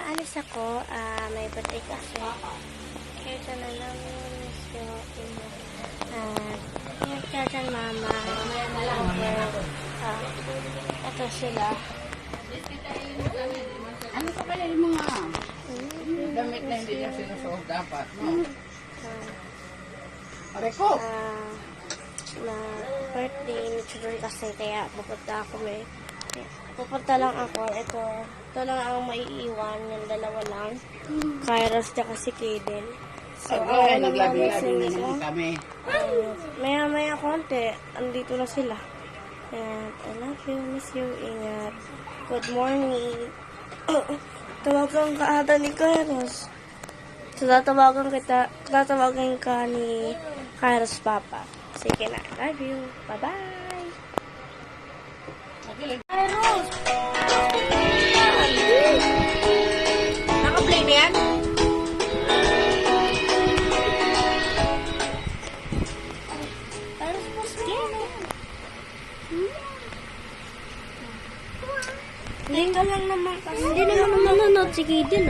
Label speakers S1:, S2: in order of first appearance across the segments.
S1: aalis ako. May birthday kasi. Kaya dyan na lang miss yung ino. Kaya dyan mama. Ito sila.
S2: Ano pa kaya yung mga damit na hindi niya sinusuot dapat, no? Areko!
S1: Na birthday ni Chudori kasi kaya pupunta ako pupunta lang ako. Ito lang ang maiiwan, yung dalawa lang. Kairos tsaka si Kaden. So,
S2: ay, naglabi-labi na naman kami.
S1: Maya konti, andito na sila. And I love you, miss you, ingat. Good morning. Tawagan ka ata ni Kairos. So, tatawagan ka ni Kairos Papa. Sige na, love you. Bye-bye. Kairos!
S2: Naka-play na yan?
S1: Kairos, hindi ka lang naman kasi. Hindi naman nanonood si Kaden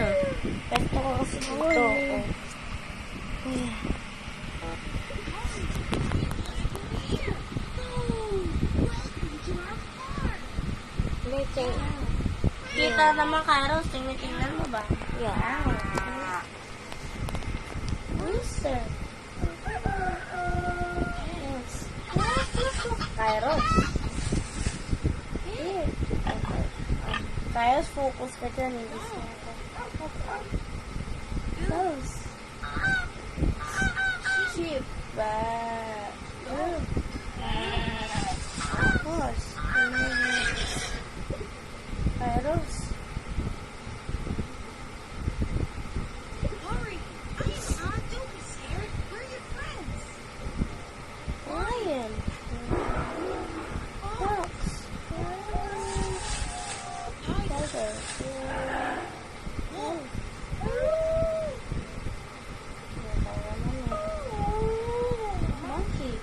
S1: Pesto ko kasi dito. Kita naman Kairos, tingnan mo ba? Yeah. Sir. Yes. Kairos. Kairos, focus ka dyan. Hindi siya. Close. Sheep. Horse. Kairos. Lion. Fox. Tiger. Monkey.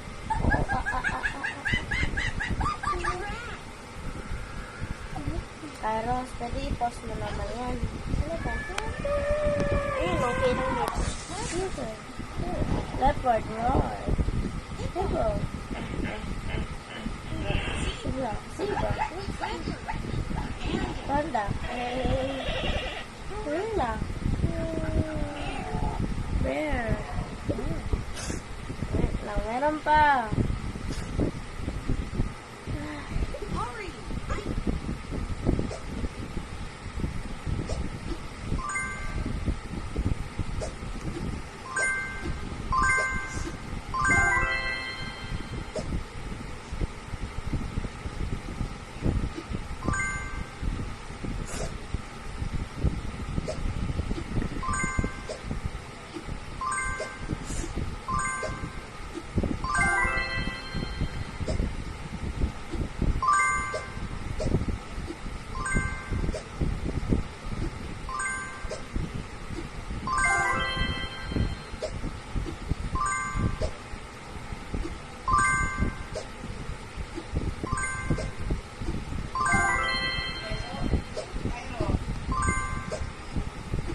S1: Kairos, pwede i-pause mo naman yan. Ano ba? Ayun, okay lang dito. Dito. Leopard, roar. Dito. Zebra. Panda. Gorilla. Bear. Meron pa.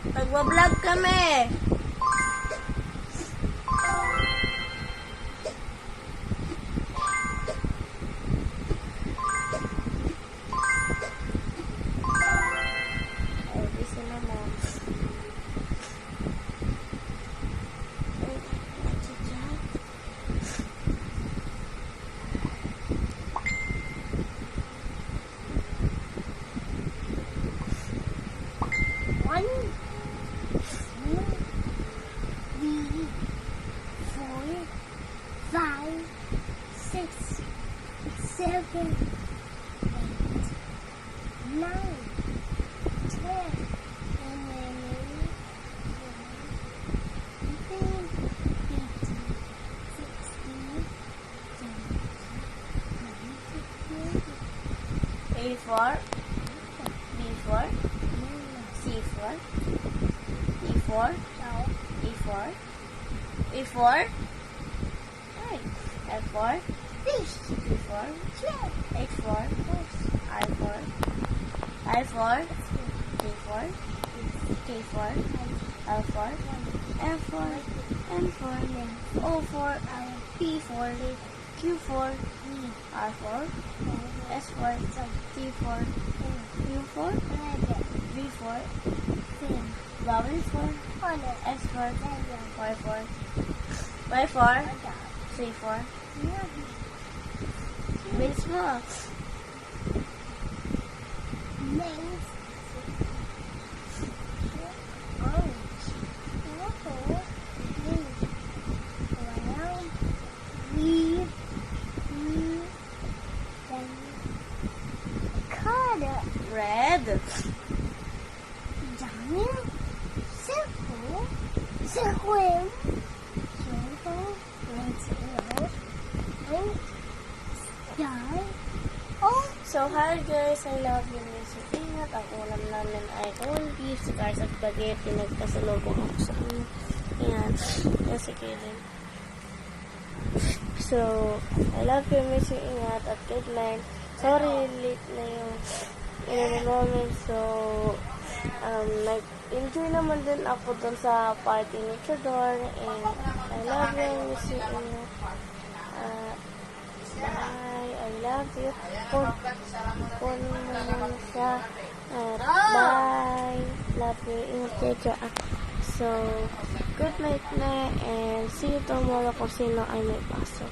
S1: Nagwa-vlog kami. Ay, busy naman. One. 5, 6, 7, 8, 9, 10, A4, B4, C4, E4, E4, E4, F4, G4, H4, I4, I4, G4, K4, L4, F4, N4, O4, P4, Q4, R4, S4, T4, U4, V4, vowel 4, S4, Y4, Y4, C4, base mo. Red. So, hi guys, I love you, miss you. Ingat, ang ulam namin ay corned beef, saka sa spaghetti, nagpasalubong ako sa inyo. Ayan, yan si Kaylin. So, I love you, miss you, ingat, at good night. Sorry, late na yung moment. So, nag-enjoy naman din ako dun sa party ni Chador. And I love you, miss you, ingat. Bye, I love you. Pon mo naman siya. Bye. Love you, ingat kayo dyan. So, good night na, and see you tomorrow kung sino ay may pasok.